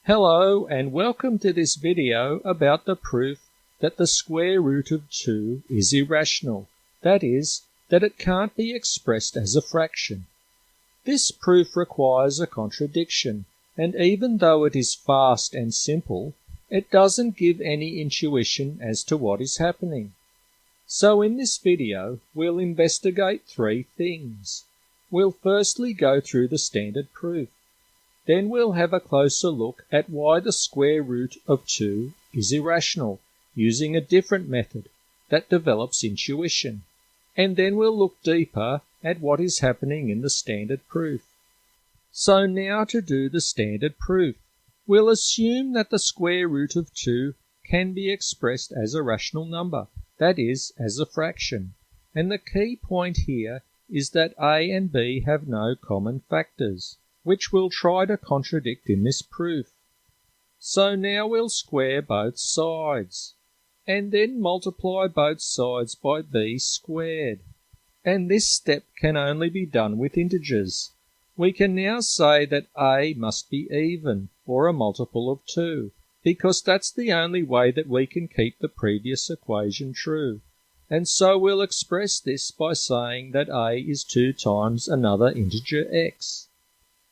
Hello and welcome to this video about the proof that the square root of 2 is irrational, that is, that it can't be expressed as a fraction. This proof requires a contradiction, and even though it is fast and simple, it doesn't give any intuition as to what is happening. So in this video, we'll investigate three things. We'll firstly go through the standard proof. Then we'll have a closer look at why the square root of 2 is irrational, using a different method that develops intuition. And then we'll look deeper at what is happening in the standard proof. So now to do the standard proof. We'll assume that the square root of 2 can be expressed as a rational number, that is, as a fraction. And the key point here is that a and b have no common factors, which we'll try to contradict in this proof. So now we'll square both sides, and then multiply both sides by b squared. And this step can only be done with integers. We can now say that a must be even, or a multiple of 2, because that's the only way that we can keep the previous equation true. And so we'll express this by saying that a is 2 times another integer x.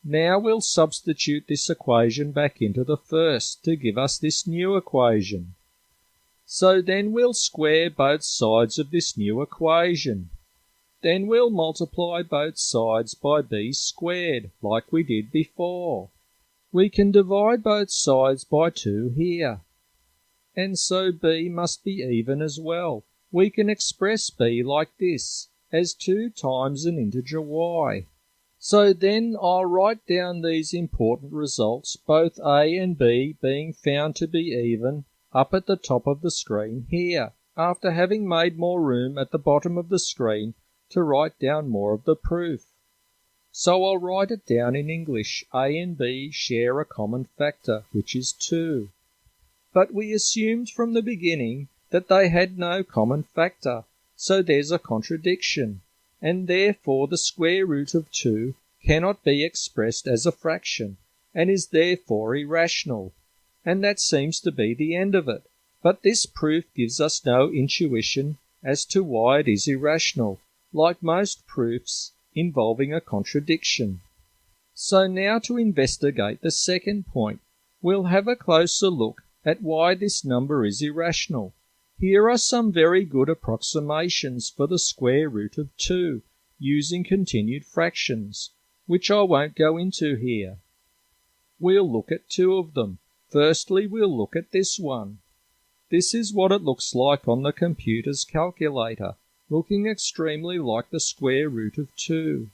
Now we'll substitute this equation back into the first to give us this new equation. So then we'll square both sides of this new equation. Then we'll multiply both sides by b squared, like we did before. We can divide both sides by 2 here. And so b must be even as well. We can express b like this, as 2 times an integer y. So then I'll write down these important results, both a and b being found to be even, up at the top of the screen here, after having made more room at the bottom of the screen to write down more of the proof. So I'll write it down in English. A and b share a common factor, which is 2. But we assumed from the beginning that they had no common factor, so there's a contradiction. And therefore the square root of 2 cannot be expressed as a fraction, and is therefore irrational. And that seems to be the end of it. But this proof gives us no intuition as to why it is irrational, like most proofs involving a contradiction. So now to investigate the second point, we'll have a closer look at why this number is irrational. Here are some very good approximations for the square root of 2 using continued fractions, which I won't go into here. We'll look at 2 of them. Firstly, we'll look at this one. This is what it looks like on the computer's calculator, looking extremely like the square root of 2.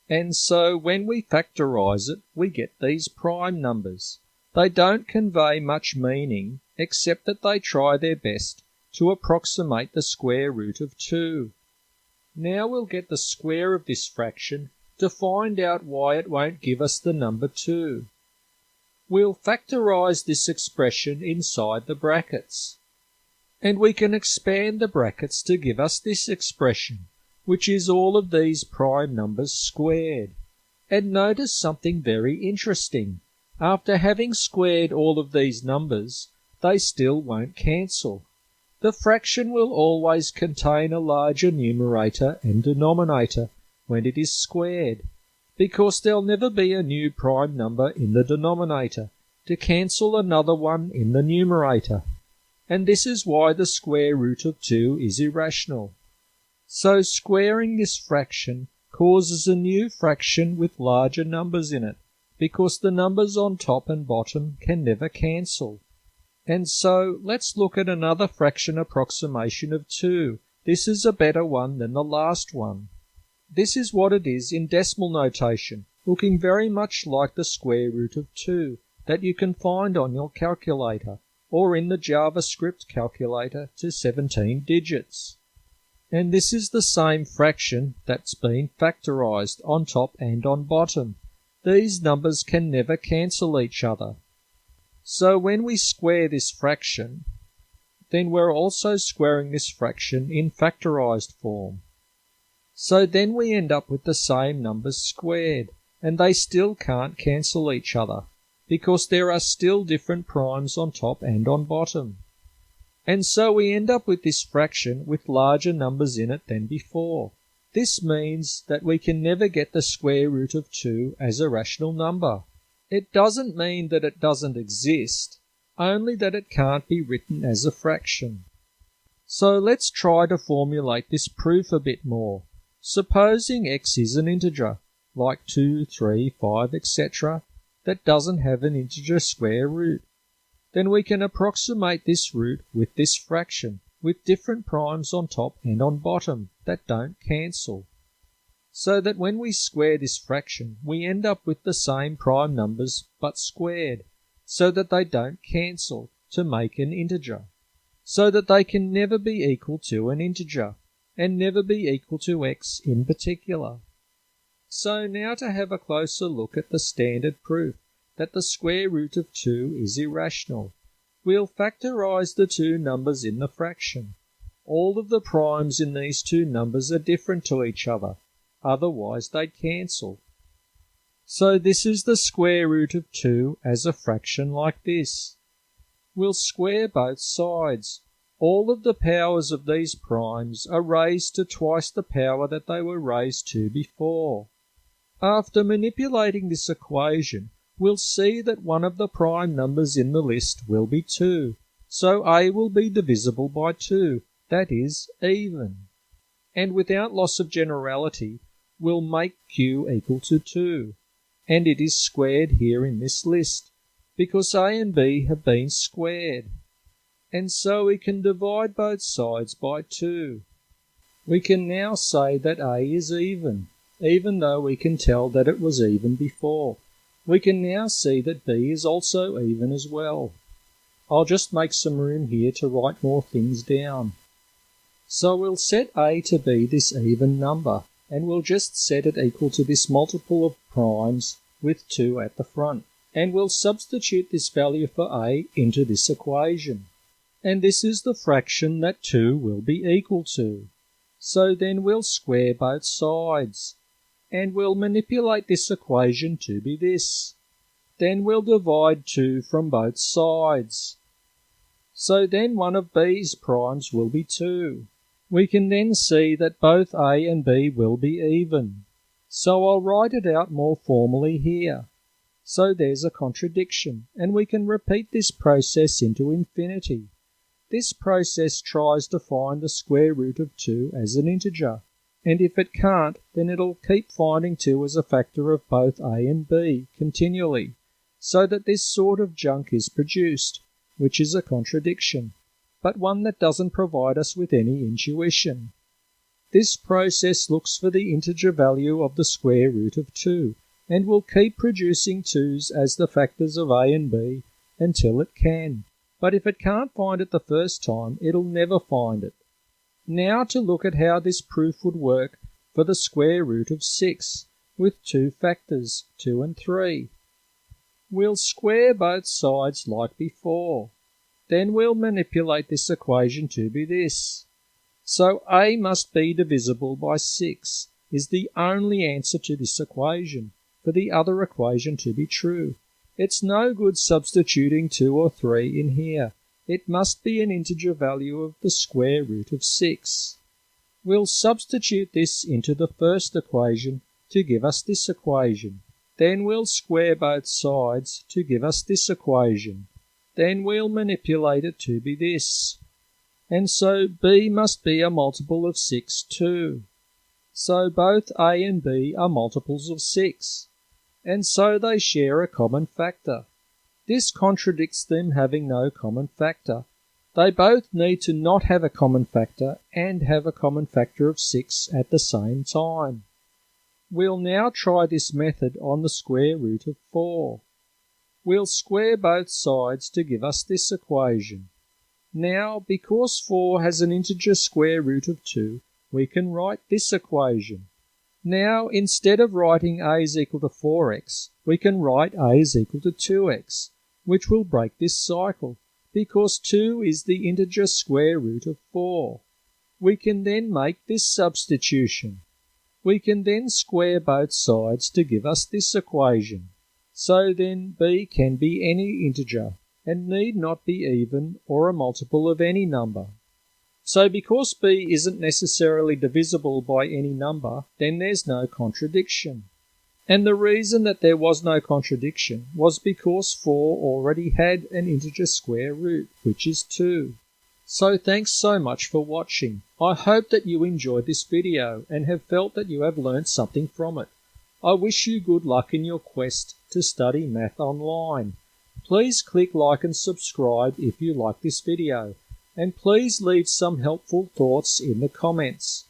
And so when we factorize it, we get these prime numbers. They don't convey much meaning, except that they try their best to approximate the square root of 2. Now we'll get the square of this fraction to find out why it won't give us the number 2. We'll factorize this expression inside the brackets, and we can expand the brackets to give us this expression, which is all of these prime numbers squared. And notice something very interesting. After having squared all of these numbers, they still won't cancel. The fraction will always contain a larger numerator and denominator when it is squared, because there'll never be a new prime number in the denominator to cancel another one in the numerator. And this is why the square root of 2 is irrational. So squaring this fraction causes a new fraction with larger numbers in it, because the numbers on top and bottom can never cancel. And so let's look at another fraction approximation of 2. This is a better one than the last one. This is what it is in decimal notation, looking very much like the square root of 2 that you can find on your calculator, or in the JavaScript calculator to 17 digits. And this is the same fraction that's been factorized on top and on bottom. These numbers can never cancel each other. So when we square this fraction, then we're also squaring this fraction in factorized form. So then we end up with the same numbers squared, and they still can't cancel each other, because there are still different primes on top and on bottom. And so we end up with this fraction with larger numbers in it than before. This means that we can never get the square root of 2 as a rational number. It doesn't mean that it doesn't exist, only that it can't be written as a fraction. So let's try to formulate this proof a bit more. Supposing x is an integer, like 2, 3, 5, etc., that doesn't have an integer square root. Then we can approximate this root with this fraction, with different primes on top and on bottom that don't cancel. So that when we square this fraction, we end up with the same prime numbers but squared, so that they don't cancel to make an integer. So that they can never be equal to an integer, and never be equal to x in particular. So now to have a closer look at the standard proof that the square root of 2 is irrational. We'll factorize the two numbers in the fraction. All of the primes in these two numbers are different to each other, otherwise they'd cancel. So this is the square root of 2 as a fraction like this. We'll square both sides. All of the powers of these primes are raised to twice the power that they were raised to before. After manipulating this equation, we'll see that one of the prime numbers in the list will be 2, so a will be divisible by 2, that is, even. And without loss of generality, we'll make q equal to 2, and it is squared here in this list, because a and b have been squared. And so we can divide both sides by 2. We can now say that a is even though we can tell that it was even before. We can now see that b is also even as well. I'll just make some room here to write more things down. So we'll set a to be this even number, and we'll just set it equal to this multiple of primes with 2 at the front. And we'll substitute this value for a into this equation. And this is the fraction that 2 will be equal to. So then we'll square both sides. And we'll manipulate this equation to be this. Then we'll divide 2 from both sides. So then one of b's primes will be 2. We can then see that both a and b will be even. So I'll write it out more formally here. So there's a contradiction, and we can repeat this process into infinity. This process tries to find the square root of 2 as an integer. And if it can't, then it'll keep finding 2 as a factor of both a and b continually, so that this sort of junk is produced, which is a contradiction, but one that doesn't provide us with any intuition. This process looks for the integer value of the square root of 2, and will keep producing 2's as the factors of a and b until it can. But if it can't find it the first time, it'll never find it. Now to look at how this proof would work for the square root of 6, with 2 factors, 2 and 3. We'll square both sides like before. Then we'll manipulate this equation to be this. So a must be divisible by 6 is the only answer to this equation, for the other equation to be true. It's no good substituting 2 or 3 in here. It must be an integer value of the square root of 6. We'll substitute this into the first equation to give us this equation. Then we'll square both sides to give us this equation. Then we'll manipulate it to be this. And so b must be a multiple of 6 too. So both a and b are multiples of 6. And so they share a common factor. This contradicts them having no common factor. They both need to not have a common factor and have a common factor of 6 at the same time. We'll now try this method on the square root of 4. We'll square both sides to give us this equation. Now, because 4 has an integer square root of 2, we can write this equation. Now, instead of writing a is equal to 4x, we can write a is equal to 2x, which will break this cycle, because 2 is the integer square root of 4. We can then make this substitution. We can then square both sides to give us this equation. So then b can be any integer, and need not be even or a multiple of any number. So because b isn't necessarily divisible by any number, then there's no contradiction. And the reason that there was no contradiction was because 4 already had an integer square root, which is 2. So thanks so much for watching. I hope that you enjoyed this video and have felt that you have learned something from it. I wish you good luck in your quest to study math online. Please click like and subscribe if you like this video, and please leave some helpful thoughts in the comments.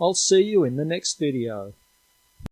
I'll see you in the next video.